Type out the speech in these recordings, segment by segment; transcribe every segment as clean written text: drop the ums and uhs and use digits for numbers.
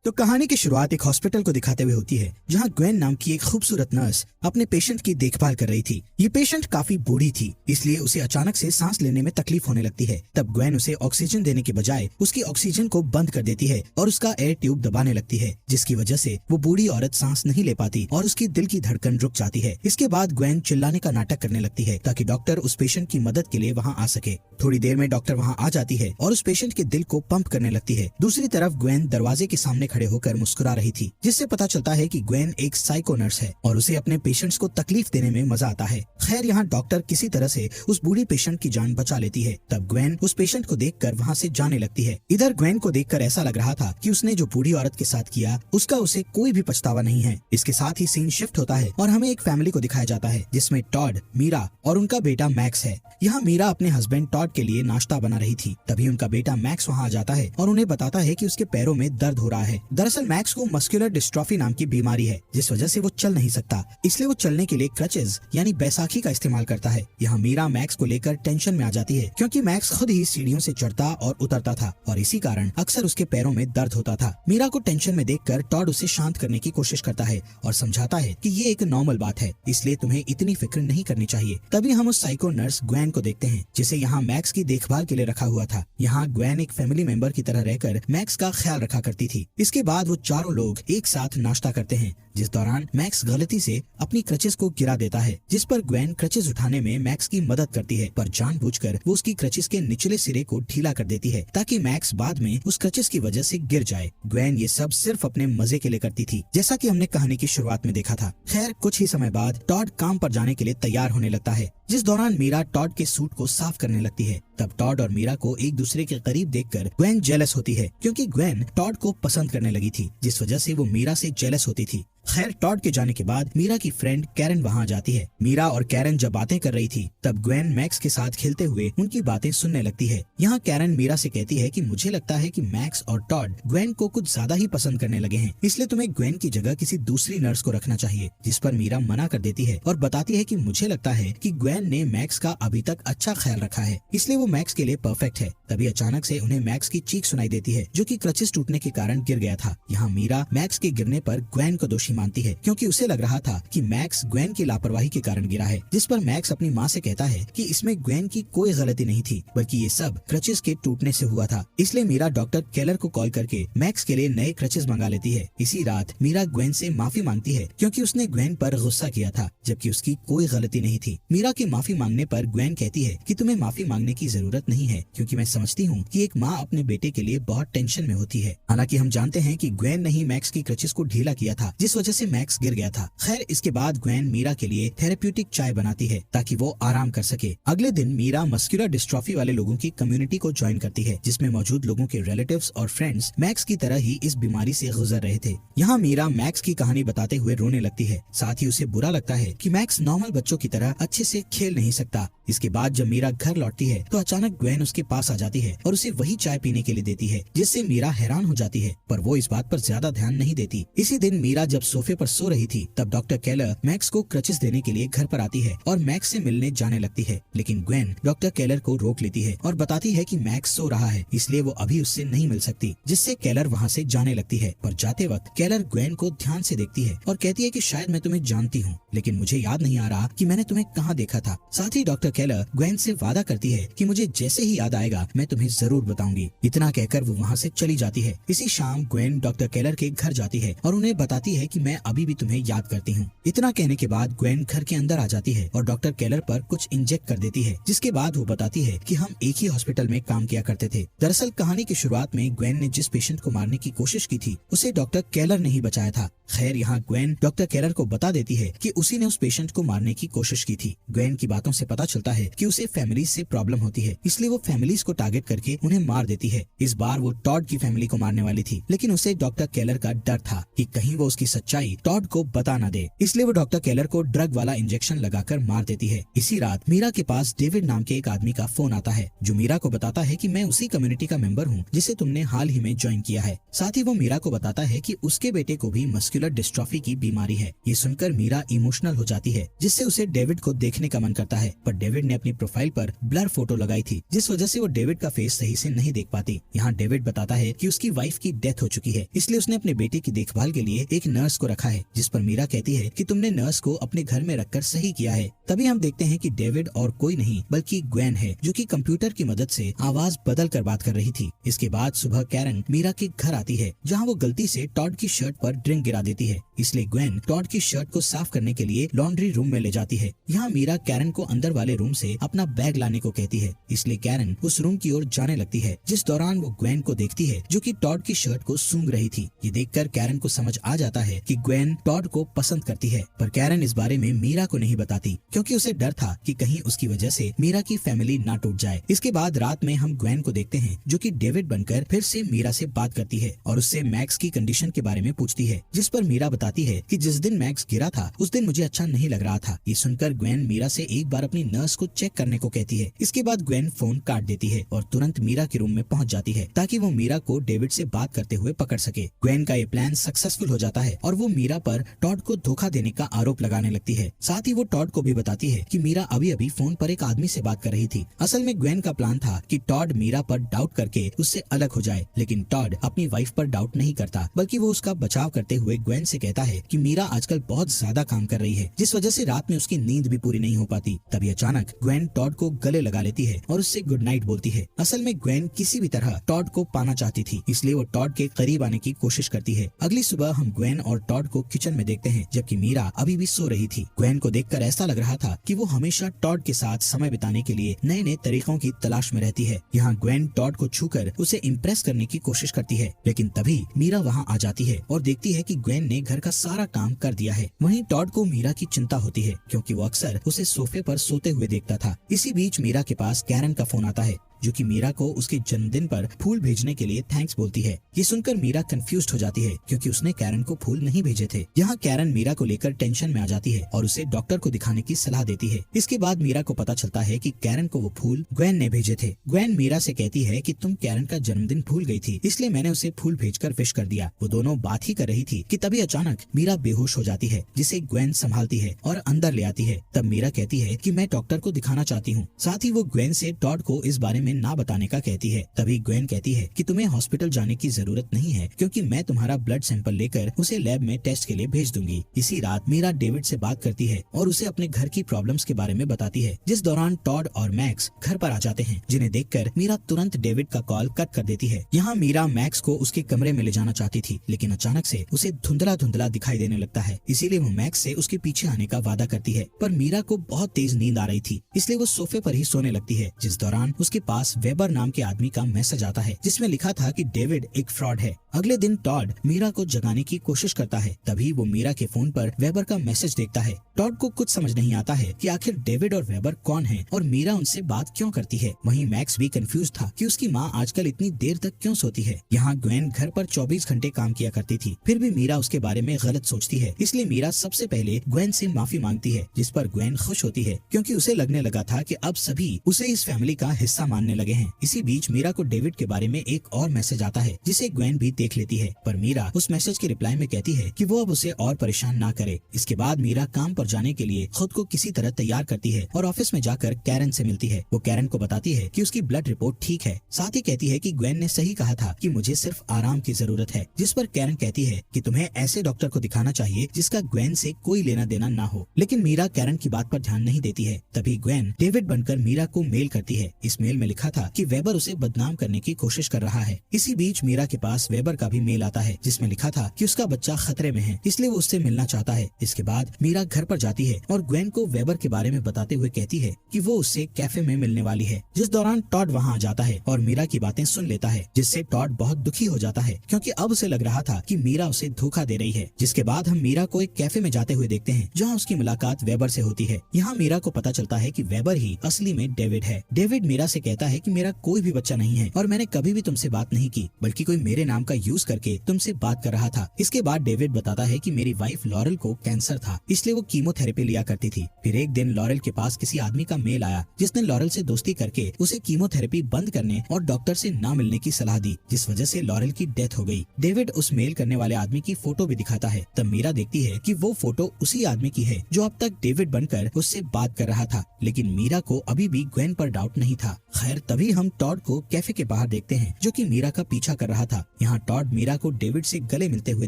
तो कहानी की शुरुआत एक हॉस्पिटल को दिखाते हुए होती है, जहां ग्वेन नाम की एक खूबसूरत नर्स अपने पेशेंट की देखभाल कर रही थी। ये पेशेंट काफी बूढ़ी थी, इसलिए उसे अचानक से सांस लेने में तकलीफ होने लगती है। तब ग्वेन उसे ऑक्सीजन देने के बजाय उसकी ऑक्सीजन को बंद कर देती है और उसका एयर ट्यूब दबाने लगती है, जिसकी वजह से वो बूढ़ी औरत सांस नहीं ले पाती और उसकी दिल की धड़कन रुक जाती है। इसके बाद ग्वेन चिल्लाने का नाटक करने लगती है ताकि डॉक्टर उस पेशेंट की मदद के लिए वहाँ आ सके। थोड़ी देर में डॉक्टर वहाँ आ जाती है और उस पेशेंट के दिल को पंप करने लगती है। दूसरी तरफ ग्वेन दरवाजे के सामने खड़े होकर मुस्कुरा रही थी, जिससे पता चलता है कि ग्वेन एक साइको नर्स है और उसे अपने पेशेंट्स को तकलीफ देने में मजा आता है। खैर, यहाँ डॉक्टर किसी तरह से उस बूढ़ी पेशेंट की जान बचा लेती है। तब ग्वेन उस पेशेंट को देखकर वहाँ से जाने लगती है। इधर ग्वेन को देखकर ऐसा लग रहा था कि उसने जो बूढ़ी औरत के साथ किया उसका उसे कोई भी पछतावा नहीं है। इसके साथ ही सीन शिफ्ट होता है और हमें एक फैमिली को दिखाया जाता है, जिसमें टॉड, मीरा और उनका बेटा मैक्स है। यहाँ मीरा अपने हस्बैंड टॉड के लिए नाश्ता बना रही थी। तभी उनका बेटा मैक्स वहाँ आ जाता है और उन्हें बताता है कि उसके पैरों में दर्द हो रहा है। दरअसल मैक्स को मस्कुलर डिस्ट्रॉफी नाम की बीमारी है, जिस वजह से वो चल नहीं सकता, इसलिए वो चलने के लिए क्रचेज यानी बैसाखी का इस्तेमाल करता है। यहाँ मीरा मैक्स को लेकर टेंशन में आ जाती है, क्योंकि मैक्स खुद ही सीढ़ियों से चढ़ता और उतरता था और इसी कारण अक्सर उसके पैरों में दर्द होता था। मीरा को टेंशन में देखकर टॉड उसे शांत करने की कोशिश करता है और समझाता है कि ये एक नॉर्मल बात है, इसलिए तुम्हें इतनी फिक्र नहीं करनी चाहिए। तभी हम उस साइको नर्स ग्वेन को देखते हैं, जिसे यहाँ मैक्स की देखभाल के लिए रखा हुआ था। यहाँ ग्वेन एक फैमिली मेंबर की तरह रहकर मैक्स का ख्याल रखा करती थी। इसके बाद वो चारों लोग एक साथ नाश्ता करते हैं, जिस दौरान मैक्स गलती से अपनी क्रचेस को गिरा देता है, जिस पर ग्वेन क्रचेस उठाने में मैक्स की मदद करती है, पर जानबूझकर वो उसकी क्रचेस के निचले सिरे को ढीला कर देती है ताकि मैक्स बाद में उस क्रचेस की वजह से गिर जाए। ग्वेन ये सब सिर्फ अपने मजे के लिए करती थी, जैसा कि हमने कहानी की शुरुआत में देखा था। खैर, कुछ ही समय बाद टॉड काम पर जाने के लिए तैयार होने लगता है, जिस दौरान मीरा टॉड के सूट को साफ करने लगती है। तब टॉड और मीरा को एक दूसरे के करीब देखकर ग्वेन जेलस होती है, क्योंकि ग्वेन टॉड को पसंद करने लगी थी, जिस वजह से वो मीरा से जेलस होती थी। खैर, टॉड के जाने के बाद मीरा की फ्रेंड कैरन वहाँ जाती है। मीरा और कैरन जब बातें कर रही थी, तब ग्वेन मैक्स के साथ खेलते हुए उनकी बातें सुनने लगती है। यहाँ कैरन मीरा से कहती है कि मुझे लगता है कि मैक्स और टॉड ग्वेन को कुछ ज्यादा ही पसंद करने लगे हैं, इसलिए तुम्हें ग्वेन की जगह किसी दूसरी नर्स को रखना चाहिए। जिस पर मीरा मना कर देती है और बताती है कि मुझे लगता है कि ग्वेन ने मैक्स का अभी तक अच्छा ख्याल रखा है, इसलिए वो मैक्स के लिए परफेक्ट है। तभी अचानक से उन्हें मैक्स की चीख सुनाई देती है, जो कि क्रचेस टूटने के कारण गिर गया था। यहाँ मीरा मैक्स के गिरने पर ग्वेन को दोषी मानती है, क्योंकि उसे लग रहा था कि मैक्स ग्वेन की लापरवाही के कारण गिरा है। जिस पर मैक्स अपनी माँ से कहता है कि इसमें ग्वेन की कोई गलती नहीं थी, बल्कि ये सब क्रचेस के टूटने से हुआ था। इसलिए मीरा डॉक्टर केलर को कॉल करके मैक्स के लिए नए क्रचेस मंगा लेती है। इसी रात मीरा ग्वेन से माफी मांगती है, क्योंकि उसने ग्वेन पर गुस्सा किया था, जबकि उसकी कोई गलती नहीं थी। मीरा की माफी मांगने पर ग्वेन कहती है कि तुम्हें माफी मांगने की जरूरत नहीं है, क्योंकि मैं समझती हूँ कि एक माँ अपने बेटे के लिए बहुत टेंशन में होती है। हालांकि हम जानते हैं कि ग्वेन ने ही मैक्स की क्रचेस को ढीला किया था, जिस वजह से मैक्स गिर गया था। खैर, इसके बाद ग्वेन मीरा के लिए थेरेप्यूटिक चाय बनाती है ताकि वो आराम कर सके। अगले दिन मीरा मस्कुलर डिस्ट्रॉफी वाले लोगों की कम्युनिटी को ज्वाइन करती है, जिसमें मौजूद लोगों के रिलेटिव्स और फ्रेंड्स मैक्स की तरह ही इस बीमारी से गुजर रहे थे। यहाँ मीरा मैक्स की कहानी बताते हुए रोने लगती है। साथ ही उसे बुरा लगता है कि मैक्स नॉर्मल बच्चों की तरह अच्छे से खेल नहीं सकता। इसके बाद जब मीरा घर लौटती है, तो अचानक ग्वेन उसके पास आ जाती है और उसे वही चाय पीने के लिए देती है, जिससे मीरा हैरान हो जाती है, पर वो इस बात पर ज्यादा ध्यान नहीं देती। इसी दिन मीरा जब सोफे पर सो रही थी, तब डॉक्टर केलर मैक्स को क्रचेस देने के लिए घर पर आती है और मैक्स से मिलने जाने लगती है। लेकिन ग्वेन डॉक्टर केलर को रोक लेती है और बताती है कि मैक्स सो रहा है, इसलिए वो अभी उससे नहीं मिल सकती, जिससे केलर वहाँ से जाने लगती है। पर जाते वक्त केलर ग्वेन को ध्यान से देखती है और कहती है कि शायद मैं तुम्हें जानती हूँ, लेकिन मुझे याद नहीं आ रहा कि मैंने तुम्हें कहाँ देखा था। साथ ही डॉक्टर केलर ग्वेन से वादा करती है कि मुझे जैसे ही याद आएगा मैं तुम्हें जरूर बताऊंगी। इतना कहकर वो वहाँ से चली जाती है। इसी शाम ग्वेन डॉक्टर केलर के घर जाती है और उन्हें बताती है कि मैं अभी भी तुम्हें याद करती हूँ। इतना कहने के बाद ग्वेन घर के अंदर आ जाती है और डॉक्टर केलर पर कुछ इंजेक्ट कर देती है, जिसके बाद वो बताती है कि हम एक ही हॉस्पिटल में काम किया करते थे। दरअसल कहानी की शुरुआत में ग्वेन ने जिस पेशेंट को मारने की कोशिश की थी, उसे डॉक्टर केलर ने ही बचाया था। खैर, यहाँ ग्वेन डॉक्टर केलर को बता देती है कि उसी ने उस पेशेंट को मारने की कोशिश की थी। ग्वेन की बातों से पता चलता है कि उसे फैमिली से प्रॉब्लम होती है, इसलिए वो फैमिलीज को टारगेट करके उन्हें मार देती है। इस बार वो टॉड की फैमिली को मारने वाली थी, लेकिन उसे डॉक्टर केलर का डर था कि कहीं वो उसकी सच्चाई टॉड को बता न दे, इसलिए वो डॉक्टर केलर को ड्रग वाला इंजेक्शन लगाकर मार देती है। इसी रात मीरा के पास डेविड नाम के एक आदमी का फोन आता है, जो मीरा को बताता है कि मैं उसी कम्युनिटी का मेंबर हूँ जिसे तुमने हाल ही में ज्वाइन किया है। साथ ही वो मीरा को बताता है कि उसके बेटे को भी मस्कुलर मस्कुलर डिस्ट्रॉफी की बीमारी है। ये सुनकर मीरा इमोशनल हो जाती है, जिससे उसे डेविड को देखने का मन करता है, पर डेविड ने अपनी प्रोफाइल पर ब्लर फोटो लगाई थी, जिस वजह से वो डेविड का फेस सही से नहीं देख पाती। यहाँ डेविड बताता है कि उसकी वाइफ की डेथ हो चुकी है, इसलिए उसने अपने बेटे की देखभाल के लिए एक नर्स को रखा है, जिस पर मीरा कहती है कि तुमने नर्स को अपने घर में रखकर सही किया है। तभी हम देखते हैं कि डेविड और कोई नहीं बल्कि ग्वेन है, जो कि कंप्यूटर की मदद से आवाज बदल कर बात कर रही थी। इसके बाद सुबह कैरन मीरा के घर आती है, जहाँ वो गलती से टॉड की शर्ट पर ड्रिंक गिरा देती है, इसलिए ग्वेन टॉड की शर्ट को साफ करने के लिए लॉन्ड्री रूम में ले जाती है। यहाँ मीरा कैरन को अंदर वाले रूम से अपना बैग लाने को कहती है, इसलिए कैरन उस रूम की ओर जाने लगती है, जिस दौरान वो ग्वेन को देखती है, जो कि टॉड की शर्ट को सूंघ रही थी। ये देखकर कैरन को समझ आ जाता है कि ग्वेन टॉड को पसंद करती है, पर कैरन इस बारे में मीरा को नहीं बताती, क्योंकि उसे डर था कि कहीं उसकी वजह से मीरा की फैमिली ना टूट जाए। इसके बाद रात में हम ग्वेन को देखते हैं, जो कि डेविड बनकर फिर से मीरा से बात करती है और उससे मैक्स की कंडीशन के बारे में पूछती है, जिस पर मीरा बताती है कि जिस दिन मैक्स गिरा था उस दिन मुझे अच्छा नहीं लग रहा था। ये सुनकर ग्वेन मीरा से एक बार अपनी नर्स को चेक करने को कहती है। इसके बाद ग्वेन फोन काट देती है और तुरंत मीरा के रूम में पहुंच जाती है, ताकि वो मीरा को डेविड से बात करते हुए पकड़ सके। ग्वेन का ये प्लान सक्सेसफुल हो जाता है और वो मीरा पर टॉड को धोखा देने का आरोप लगाने लगती है। साथ ही वो टॉड को भी बताती है कि मीरा अभी अभी फोन पर एक आदमी से बात कर रही थी। असल में ग्वेन का प्लान था कि टॉड मीरा पर डाउट करके उससे अलग हो जाए, लेकिन टॉड अपनी वाइफ पर डाउट नहीं करता, बल्कि वो उसका बचाव करते हुए ग्वेन से कहता है कि मीरा आजकल बहुत ज्यादा काम कर रही है, जिस वजह से रात में उसकी नींद भी पूरी नहीं हो पाती। तभी अचानक ग्वेन टॉड को गले लगा लेती है और उससे गुड नाइट बोलती है। असल में ग्वेन किसी भी तरह टॉड को पाना चाहती थी, इसलिए वो टॉड के करीब आने की कोशिश करती है। अगली सुबह हम ग्वेन और टॉड को किचन में देखते हैं, जबकि मीरा अभी भी सो रही थी। ग्वेन को देखकर ऐसा लग रहा था कि वो हमेशा टॉड के साथ समय बिताने के लिए नए नए तरीकों की तलाश में रहती है। यहाँ ग्वेन टॉड को छूकर उसे इम्प्रेस करने की कोशिश करती है, लेकिन तभी मीरा वहाँ आ जाती है और देखती है कि ग्वेन ने घर का सारा काम कर दिया है। वहीं टॉड को मीरा की चिंता होती है, क्योंकि वो अक्सर उसे सोफे पर सोते हुए देखता था। इसी बीच मीरा के पास कैरन का फोन आता है, जो कि मीरा को उसके जन्मदिन पर फूल भेजने के लिए थैंक्स बोलती है। ये सुनकर मीरा कंफ्यूज्ड हो जाती है, क्योंकि उसने कैरन को फूल नहीं भेजे थे। यहाँ कैरन मीरा को लेकर टेंशन में आ जाती है और उसे डॉक्टर को दिखाने की सलाह देती है। इसके बाद मीरा को पता चलता है कि कैरन को वो फूल ग्वेन ने भेजे थे। ग्वेन मीरा से कहती है कि तुम कैरन का जन्मदिन भूल गई थी, इसलिए मैंने उसे फूल भेजकर विश कर दिया। वो दोनों बात ही कर रही थी कि तभी अचानक मीरा बेहोश हो जाती है, जिसे ग्वेन संभालती है और अंदर ले आती है। तब मीरा कहती है कि मैं डॉक्टर को दिखाना चाहती हूँ। साथ ही वो ग्वेन से टॉड को इस बारे में ना बताने का कहती है। तभी ग्वेन कहती है कि तुम्हें हॉस्पिटल जाने की जरूरत नहीं है, क्योंकि मैं तुम्हारा ब्लड सैंपल लेकर उसे लैब में टेस्ट के लिए भेज दूंगी। इसी रात मीरा डेविड से बात करती है और उसे अपने घर की प्रॉब्लम्स के बारे में बताती है, जिस दौरान टॉड और मैक्स घर पर आ जाते हैं, जिन्हें देखकर मीरा तुरंत डेविड का कॉल कट कर देती है। यहाँ मीरा मैक्स को उसके कमरे में ले जाना चाहती थी, लेकिन अचानक से उसे धुंधला धुंधला दिखाई देने लगता है, इसीलिए वो मैक्स से उसके पीछे आने का वादा करती है। पर मीरा को बहुत तेज नींद आ रही थी, इसलिए वो सोफे पर ही सोने लगती है, जिस दौरान उसके पास वेबर नाम के आदमी का मैसेज आता है, जिसमें लिखा था कि डेविड एक फ्रॉड है। अगले दिन टॉड मीरा को जगाने की कोशिश करता है, तभी वो मीरा के फोन पर वेबर का मैसेज देखता है। टॉड को कुछ समझ नहीं आता है कि आखिर डेविड और वेबर कौन है और मीरा उनसे बात क्यों करती है। वहीं मैक्स भी कंफ्यूज था कि उसकी माँ आजकल इतनी देर तक क्यों सोती है। यहाँ ग्वेन घर पर 24 घंटे काम किया करती थी, फिर भी मीरा उसके बारे में गलत सोचती है, इसलिए मीरा सबसे पहले ग्वेन से माफी मांगती है, जिस पर ग्वेन खुश होती है, क्योंकि उसे लगने लगा था कि अब सभी उसे इस फैमिली का हिस्सा मानने लगे हैं। इसी बीच मीरा को डेविड के बारे में एक और मैसेज आता है, जिसे ग्वेन भी देख लेती है, पर मीरा उस मैसेज के रिप्लाई में कहती है कि वो अब उसे और परेशान ना करे। इसके बाद मीरा काम पर जाने के लिए खुद को किसी तरह तैयार करती है और ऑफिस में जाकर कैरन से मिलती है। वो कैरन को बताती है कि उसकी ब्लड रिपोर्ट ठीक है, साथ ही कहती है कि ग्वेन ने सही कहा था कि मुझे सिर्फ आराम की जरूरत है, जिस पर कैरन कहती है कि तुम्हें ऐसे डॉक्टर को दिखाना चाहिए जिसका ग्वेन से कोई लेना देना ना हो। लेकिन मीरा कैरन की बात पर ध्यान नहीं देती है। तभी ग्वेन डेविड बनकर मीरा को मेल करती है। इस मेल में लिखा था कि वेबर उसे बदनाम करने की कोशिश कर रहा है। इसी बीच मीरा के पास वेबर का भी मेल आता है, जिसमें लिखा था कि उसका बच्चा खतरे में है, इसलिए वो उससे मिलना चाहता है। इसके बाद मीरा घर पर जाती है और ग्वेन को वेबर के बारे में बताते हुए कहती है कि वो उससे कैफे में मिलने वाली है, जिस दौरान टॉड वहाँ आ जाता है और मीरा की बातें सुन लेता है, जिससे टॉड बहुत दुखी हो जाता है, क्योंकि अब उसे लग रहा था कि मीरा उसे धोखा दे रही है। जिसके बाद हम मीरा को एक कैफे में जाते हुए देखते हैं, जहाँ उसकी मुलाकात वेबर से होती है। यहाँ मीरा को पता चलता है कि वेबर ही असली में डेविड है। डेविड मीरा से कहता है कि मेरा कोई भी बच्चा नहीं है और मैंने कभी भी तुमसे बात नहीं की, बल्कि कोई मेरे नाम का यूज करके तुमसे बात कर रहा था। इसके बाद डेविड बताता है कि मेरी वाइफ लॉरेल को कैंसर था, इसलिए वो कीमोथेरेपी लिया करती थी। फिर एक दिन लॉरेल के पास किसी आदमी का मेल आया जिसने लॉरेल से दोस्ती करके उसे कीमोथेरेपी बंद करने और डॉक्टर से ना मिलने की सलाह दी, जिस वजह से लॉरेल की डेथ हो गई। डेविड उस मेल करने वाले आदमी की फोटो भी दिखाता है। तब मीरा देखती है कि वो फोटो उसी आदमी की है जो अब तक डेविड बनकर उससे बात कर रहा था, लेकिन मीरा को अभी भी ग्वेन पर डाउट नहीं था। खैर, तभी हम टॉड को कैफे के बाहर देखते हैं जो कि मीरा का पीछा कर रहा था। यहाँ टॉड मीरा को डेविड से गले मिलते हुए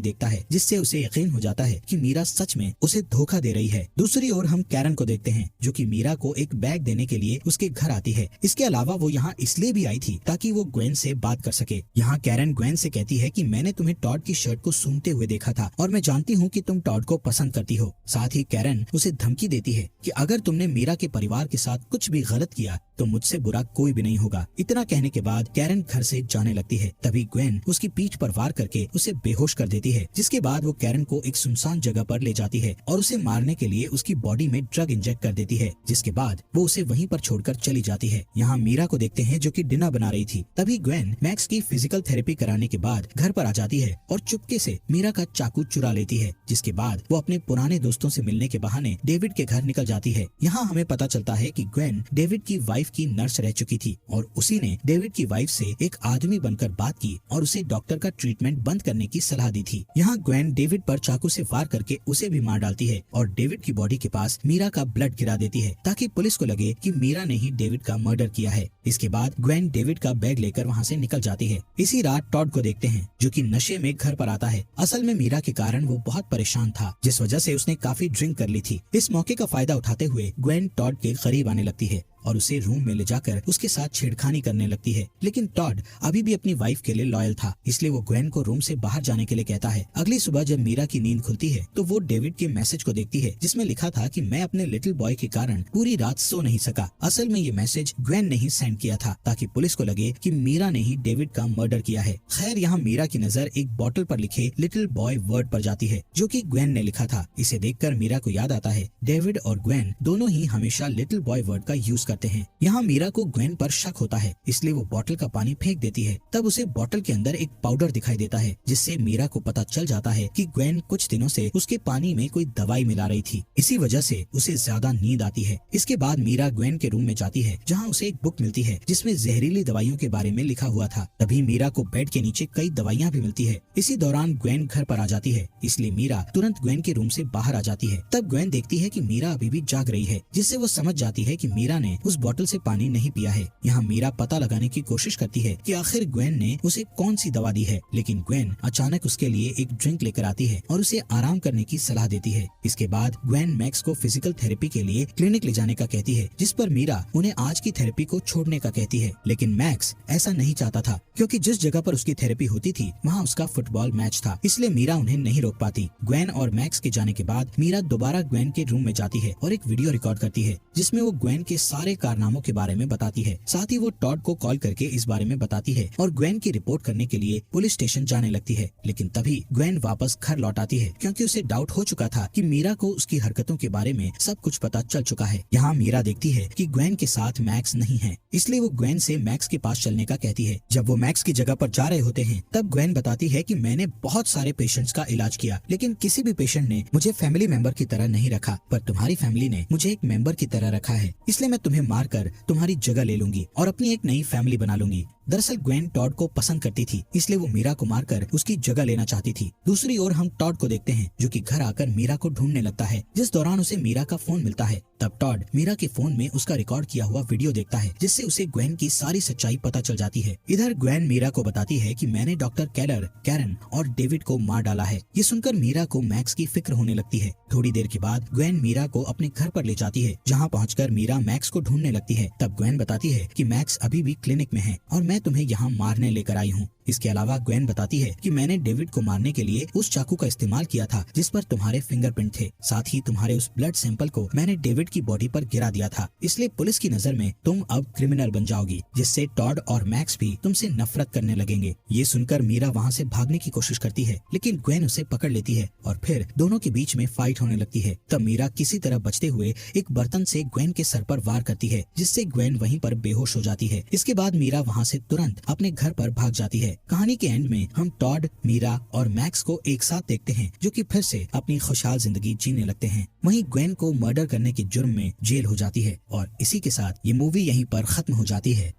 देखता है, जिससे उसे यकीन हो जाता है कि मीरा सच में उसे धोखा दे रही है। दूसरी ओर हम कैरन को देखते हैं जो कि मीरा को एक बैग देने के लिए उसके घर आती है। इसके अलावा वो यहाँ इसलिए भी आई थी ताकि वो ग्वेन से बात कर सके। यहाँ कैरन ग्वेन से कहती है कि मैंने तुम्हें टॉड की शर्ट को सूंघते हुए देखा था और मैं जानती हूँ कि तुम टॉड को पसंद करती हो। साथ ही कैरन उसे धमकी देती है कि अगर तुमने मीरा के परिवार के साथ कुछ भी गलत किया तो मुझसे बुरा कोई भी नहीं होगा। इतना कहने के बाद कैरन घर से जाने लगती है। तभी ग्वेन उसकी पीठ पर वार करके उसे बेहोश कर देती है, जिसके बाद वो कैरन को एक सुनसान जगह पर ले जाती है और उसे मारने के लिए उसकी बॉडी में ड्रग इंजेक्ट कर देती है, जिसके बाद वो उसे वहीं पर छोड़कर चली जाती है। यहाँ मीरा को देखते हैं जो कि डिनर बना रही थी। तभी ग्वेन मैक्स की फिजिकल थेरेपी कराने के बाद घर पर आ जाती है और चुपके से मीरा का चाकू चुरा लेती है, जिसके बाद वो अपने पुराने दोस्तों से मिलने के बहाने डेविड के घर निकल जाती है। यहाँ हमें पता चलता है कि ग्वेन डेविड की वाइफ की नर्स रह चुकी थी और उसी ने डेविड की वाइफ से एक आदमी बनकर बात की और उसे डॉक्टर का ट्रीटमेंट बंद करने की सलाह दी थी। यहाँ ग्वेन डेविड पर चाकू से वार करके उसे भी मार डालती है और डेविड की बॉडी के पास मीरा का ब्लड गिरा देती है ताकि पुलिस को लगे कि मीरा ने ही डेविड का मर्डर किया है। इसके बाद ग्वेन डेविड का बैग लेकर वहाँ से निकल जाती है। इसी रात टॉड को देखते हैं जो कि नशे में घर पर आता है। असल में मीरा के कारण वो बहुत परेशान था, जिस वजह से उसने काफी ड्रिंक कर ली थी। इस मौके का फायदा उठाते हुए ग्वेन टॉड के करीब आने लगती है और उसे रूम में ले जाकर उसके साथ छेड़खानी करने लगती है, लेकिन टॉड अभी भी अपनी वाइफ के लिए लॉयल था, इसलिए वो ग्वेन को रूम से बाहर जाने के लिए कहता है। अगली सुबह जब मीरा की नींद खुलती है तो वो डेविड के मैसेज को देखती है जिसमें लिखा था कि मैं अपने लिटिल बॉय के कारण पूरी रात सो नहीं सका। असल में ये मैसेज ग्वेन ने ही सेंड किया था ताकि पुलिस को लगे कि मीरा ने ही डेविड का मर्डर किया है। खैर, यहाँ मीरा की नजर एक बॉटल पर लिखे लिटिल बॉय वर्ड पर जाती है जो कि ग्वेन ने लिखा था। इसे देखकर मीरा को याद आता है डेविड और ग्वेन दोनों ही हमेशा लिटिल बॉय वर्ड का यूज करते हैं। यहाँ मीरा को ग्वेन पर शक होता है, इसलिए वो बॉटल का पानी फेंक देती है। तब उसे बॉटल के अंदर एक पाउडर दिखाई देता है, जिससे मीरा को पता चल जाता है कि ग्वेन कुछ दिनों से उसके पानी में कोई दवाई मिला रही थी। इसी वजह से उसे ज्यादा नींद आती है। इसके बाद मीरा ग्वेन के रूम में जाती है जहाँ उसे एक बुक मिलती है जिसमें जहरीली दवाइयों के बारे में लिखा हुआ था। तभी मीरा को बेड के नीचे कई दवाइयाँ भी मिलती है। इसी दौरान ग्वेन घर पर आ जाती है, इसलिए मीरा तुरंत ग्वेन के रूम से बाहर आ जाती है। तब ग्वेन देखती है कि मीरा अभी भी जाग रही है, जिससे वो समझ जाती है कि मीरा ने उस बॉटल से पानी नहीं पिया है। यहाँ मीरा पता लगाने की कोशिश करती है कि आखिर ग्वेन ने उसे कौन सी दवा दी है, लेकिन ग्वेन अचानक उसके लिए एक ड्रिंक लेकर आती है और उसे आराम करने की सलाह देती है। इसके बाद ग्वेन मैक्स को फिजिकल थेरेपी के लिए क्लिनिक ले जाने का कहती है, जिस पर मीरा उन्हें आज की थेरेपी को छोड़ने का कहती है, लेकिन मैक्स ऐसा नहीं चाहता था क्योंकि जिस जगह पर उसकी थेरेपी होती थी वहाँ उसका फुटबॉल मैच था, इसलिए मीरा उन्हें नहीं रोक पाती। ग्वेन और मैक्स के जाने के बाद मीरा दोबारा ग्वेन के रूम में जाती है और एक वीडियो रिकॉर्ड करती है जिसमें वो ग्वेन के सारे कारनामों के बारे में बताती है। साथ ही वो टॉड को कॉल करके इस बारे में बताती है और ग्वेन की रिपोर्ट करने के लिए पुलिस स्टेशन जाने लगती है। लेकिन तभी ग्वेन वापस घर लौट आती है क्योंकि उसे डाउट हो चुका था कि मीरा को उसकी हरकतों के बारे में सब कुछ पता चल चुका है। यहाँ मीरा देखती है कि ग्वेन के साथ मैक्स नहीं है, इसलिए वो ग्वेन से मैक्स के पास चलने का कहती है। जब वो मैक्स की जगह पर जा रहे होते हैं तब ग्वेन बताती है कि मैंने बहुत सारे पेशेंट्स का इलाज किया, लेकिन किसी भी पेशेंट ने मुझे फैमिली मेंबर की तरह नहीं रखा, पर तुम्हारी फैमिली ने मुझे एक मेंबर की तरह रखा है, इसलिए मैं तुम्हें मारकर तुम्हारी जगह ले लूंगी और अपनी एक नई फैमिली बना लूंगी। दरअसल ग्वेन टॉड को पसंद करती थी, इसलिए वो मीरा को मारकर उसकी जगह लेना चाहती थी। दूसरी ओर हम टॉड को देखते हैं जो कि घर आकर मीरा को ढूंढने लगता है, जिस दौरान उसे मीरा का फोन मिलता है। तब टॉड मीरा के फोन में उसका रिकॉर्ड किया हुआ वीडियो देखता है, जिससे उसे ग्वेन की सारी सच्चाई पता चल जाती है। इधर ग्वेन मीरा को बताती है कि मैंने डॉक्टर केलर, कैरन और डेविड को मार डाला है। ये सुनकर मीरा को मैक्स की फिक्र होने लगती है। थोड़ी देर के बाद ग्वेन मीरा को अपने घर पर ले जाती है, जहाँ पहुँचकर मीरा मैक्स को ढूंढने लगती है। तब ग्वेन बताती है कि मैक्स अभी भी क्लिनिक में है और मैं तुम्हें यहाँ मारने लेकर आई हूँ। इसके अलावा ग्वेन बताती है कि मैंने डेविड को मारने के लिए उस चाकू का इस्तेमाल किया था जिस पर तुम्हारे फिंगरप्रिंट थे। साथ ही तुम्हारे उस ब्लड सैंपल को मैंने डेविड की बॉडी पर गिरा दिया था, इसलिए पुलिस की नजर में तुम अब क्रिमिनल बन जाओगी, जिससे टॉड और मैक्स भी तुमसे नफरत करने लगेंगे। ये सुनकर मीरा वहाँ से भागने की कोशिश करती है, लेकिन ग्वेन उसे पकड़ लेती है और फिर दोनों के बीच में फाइट होने लगती है। तब मीरा किसी तरह बचते हुए एक बर्तन से ग्वेन के सर पर वार करती है, जिससे ग्वेन वहीं पर बेहोश हो जाती है। इसके बाद मीरा वहाँ से तुरंत अपने घर पर भाग जाती है है। कहानी के एंड में हम टॉड, मीरा और मैक्स को एक साथ देखते हैं, जो कि फिर से अपनी खुशहाल जिंदगी जीने लगते हैं। वहीं ग्वेन को मर्डर करने के जुर्म में जेल हो जाती है और इसी के साथ ये मूवी यहीं पर खत्म हो जाती है।